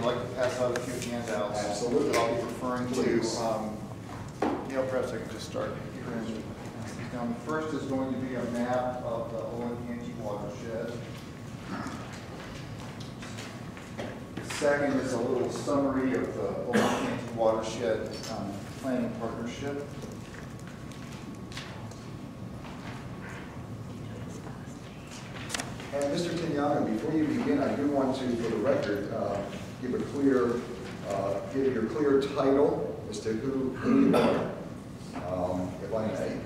I'd like to pass out a few handouts. Absolutely. That I'll be referring Please. to. Perhaps I can just start here. Now, the first is going to be a map of the Olentangy watershed. The second is a little summary of the Olentangy watershed planning partnership. And Mr. Tignano, before you begin, I do want to, for the record, give your clear title as to who you are, if I may.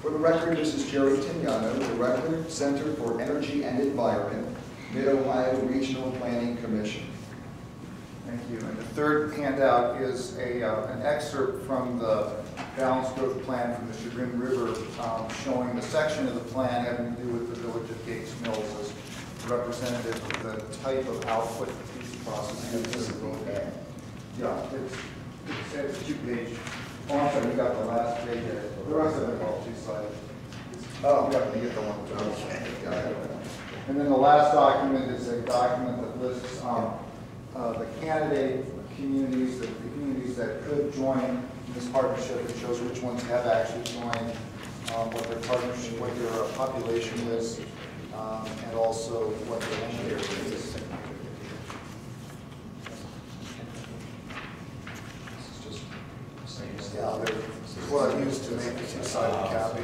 For the record, this is Jerry Tignano, Director, Center for Energy and Environment, Mid-Ohio Regional Planning Commission. Thank you. And the third handout is an excerpt from the Balanced Growth Plan from the Chagrin River, showing the section of the plan having to do with the village of Gates Mills as representative of the type of output that these processes are. Yeah, it's a two-page. Oh, I'm sorry, we got the last page here. The rest of it all two-sided. Oh, we got to get the one. And then the last document is a document that lists the candidate communities, the communities that could join this partnership. It shows which ones have actually joined, what their partnership, what their population is, and also what their land area is. Yeah, this is what I used to make the two-sided copy.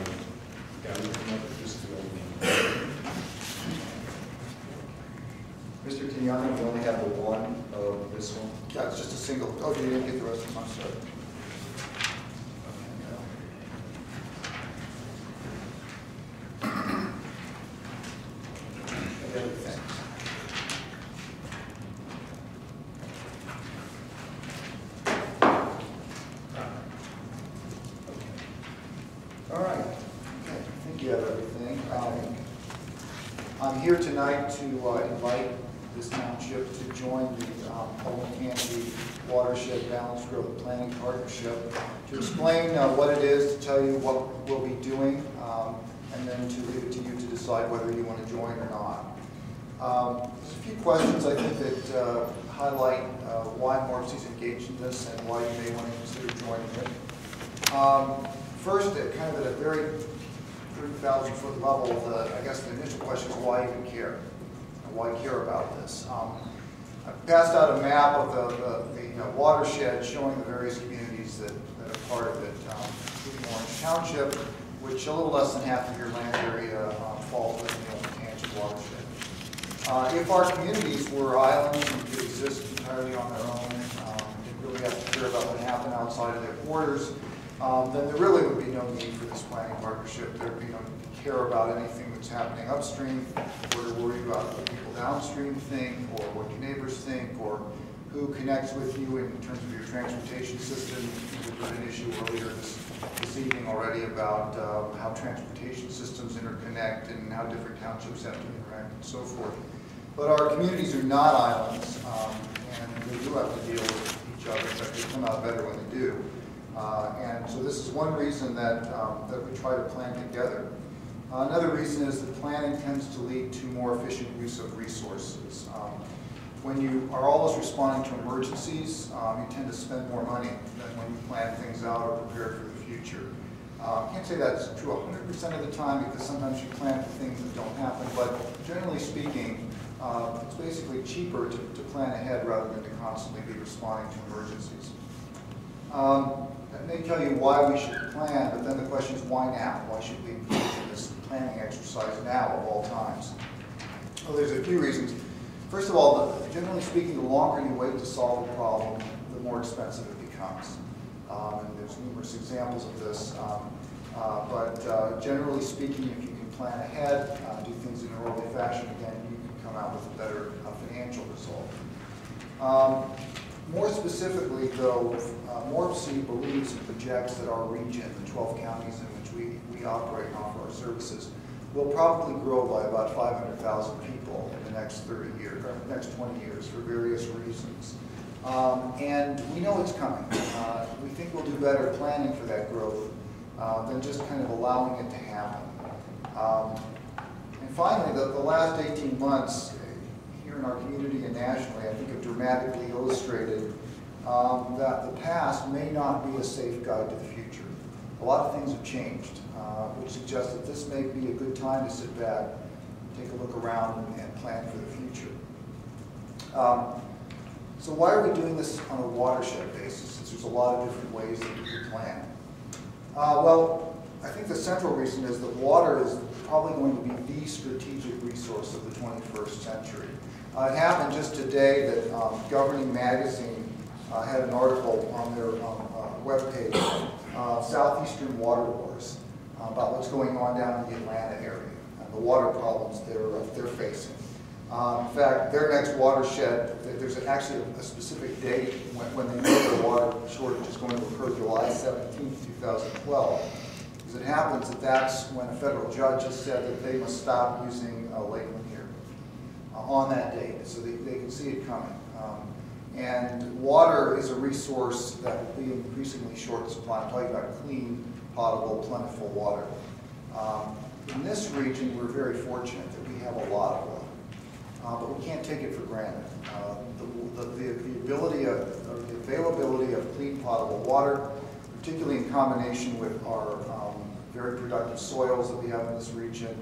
Mr. Tignano, we only have the one of this one. Yeah, it's just a single. Oh, you didn't get the rest of them, I'm sorry. All right. Okay. I think you have everything. I'm here tonight to invite this township to join the Olentangy Watershed Balanced Growth Planning Partnership, to explain what it is, to tell you what we'll be doing, and then to leave it to you to decide whether you want to join or not. There's a few questions I think that highlight why Morpsey's engaged in this and why you may want to consider joining it. First, kind of at a very 30,000-foot level, I guess the initial question is why even care? Why care about this? I passed out a map of the watershed showing the various communities that are part of it, including Orange Township, which a little less than half of your land area falls within the Olentangy watershed. If our communities were islands and could exist entirely on their own, didn't really have to care about what happened outside of their borders, then there really would be no need for this planning partnership. There would be no care about anything that's happening upstream, or to worry about what people downstream think, or what your neighbors think, or who connects with you in terms of your transportation system. We've got an issue earlier this evening already about how transportation systems interconnect and how different townships have to interact and so forth. But our communities are not islands, and they do have to deal with each other, but they come out better when they do. And so this is one reason that we try to plan together. Another reason is that planning tends to lead to more efficient use of resources. When you are always responding to emergencies, you tend to spend more money than when you plan things out or prepare for the future. I can't say that's true 100% of the time, because sometimes you plan for things that don't happen, but generally speaking, it's basically cheaper to plan ahead rather than to constantly be responding to emergencies. That may tell you why we should plan, but then the question is why now? Why should we engage in this planning exercise now of all times? Well, there's a few reasons. First of all, generally speaking, the longer you wait to solve a problem, the more expensive it becomes. And there's numerous examples of this. But generally speaking, if you can plan ahead, do things in an orderly fashion, again, you can come out with a better financial result. More specifically, though, Morpsey believes and projects that our region, the 12 counties in which we operate and offer our services, will probably grow by about 500,000 people in the next 30 years, or the next 20 years, for various reasons. And we know it's coming. We think we'll do better planning for that growth than just kind of allowing it to happen. And finally, the last 18 months, here here in our community and nationally, I think have dramatically illustrated that the past may not be a safe guide to the future. A lot of things have changed, which suggests that this may be a good time to sit back, take a look around, and plan for the future. So why are we doing this on a watershed basis, since there's a lot of different ways that we can plan? Well, I think the central reason is that water is probably going to be the strategic resource of the 21st century. It happened just today that Governing Magazine had an article on their webpage, Southeastern Water Wars, about what's going on down in the Atlanta area and the water problems they're facing. In fact, their next watershed, there's actually a specific date when they know the water shortage is going to occur, July 17, 2012. Because it happens that that's when a federal judge has said that they must stop using Lake Lanier on that date, so they can see it coming. And water is a resource that will be increasingly short supply. I'm talking about clean, potable, plentiful water. In this region, we're very fortunate that we have a lot of water, but we can't take it for granted. The availability of clean, potable water, particularly in combination with our very productive soils that we have in this region,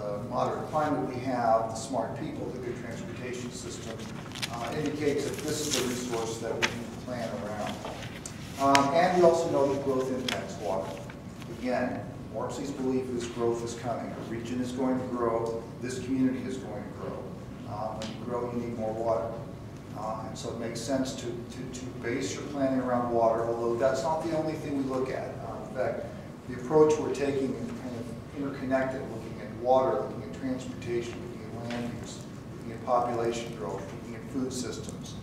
the moderate climate we have, the smart people, the good transportation system, indicates that this is a resource that we can plan around. And we also know that growth impacts water. Again, Morpsey's belief is growth is coming. A region is going to grow. This community is going to grow. When you grow, you need more water. And so it makes sense to base your planning around water, although that's not the only thing we look at. In fact, the approach we're taking is kind of interconnected, looking at water, looking at transportation, looking at land use, looking at population growth, looking at food systems,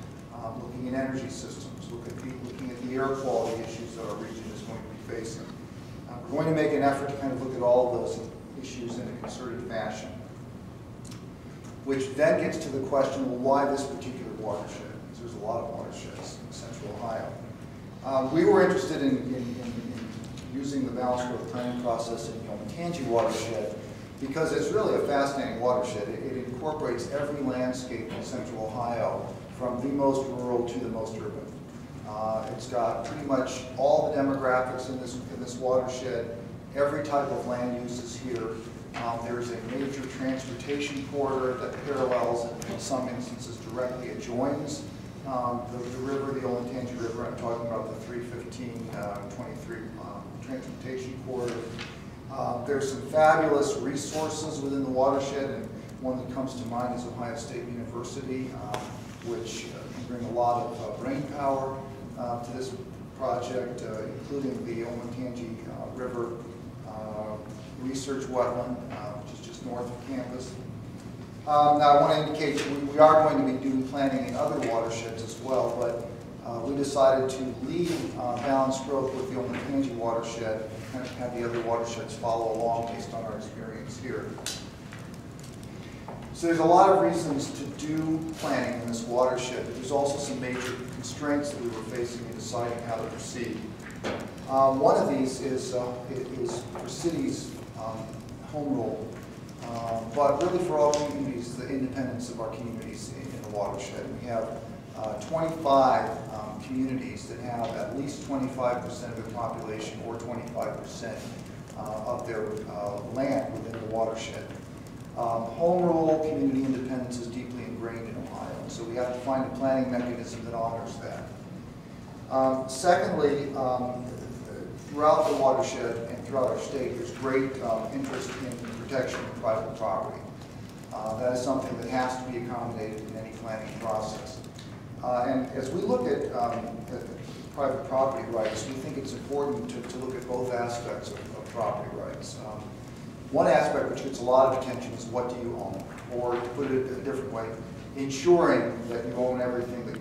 looking at energy systems, looking at the air quality issues that our region is going to be facing. We're going to make an effort to kind of look at all of those issues in a concerted fashion, which then gets to the question, well, why this particular watershed? Because there's a lot of watersheds in central Ohio. We were interested in using the balanced growth planning process in the Olentangy watershed because it's really a fascinating watershed. It incorporates every landscape in central Ohio, from the most rural to the most urban. It's got pretty much all the demographics in this watershed. Every type of land use is here. There's a major transportation corridor that parallels and in some instances directly adjoins the river, the Olentangy River. I'm talking about the 315-23 transportation corridor. There's some fabulous resources within the watershed, and one that comes to mind is Ohio State University, which can bring a lot of brain power to this project, including the Olentangy River research wetland, which is just north of campus. Now I want to indicate we are going to be doing planning in other watersheds as well, but we decided to lead balanced growth with the Olentangy watershed and kind of have the other watersheds follow along based on our experience here. So there's a lot of reasons to do planning in this watershed, but there's also some major constraints that we were facing in deciding how to proceed. One of these is for cities home rule, but really for all communities, the independence of our communities in the watershed. We have 25 communities that have at least 25% of their population or 25% of their land within the watershed. Home rule, community independence is deeply ingrained in Ohio, so we have to find a planning mechanism that honors that. Secondly, throughout the watershed and throughout our state, there's great interest in protection of private property. That is something that has to be accommodated in any planning process. And as we look at private property rights, we think it's important to look at both aspects of property rights. One aspect which gets a lot of attention is what do you own? Or to put it a different way, ensuring that you own everything that you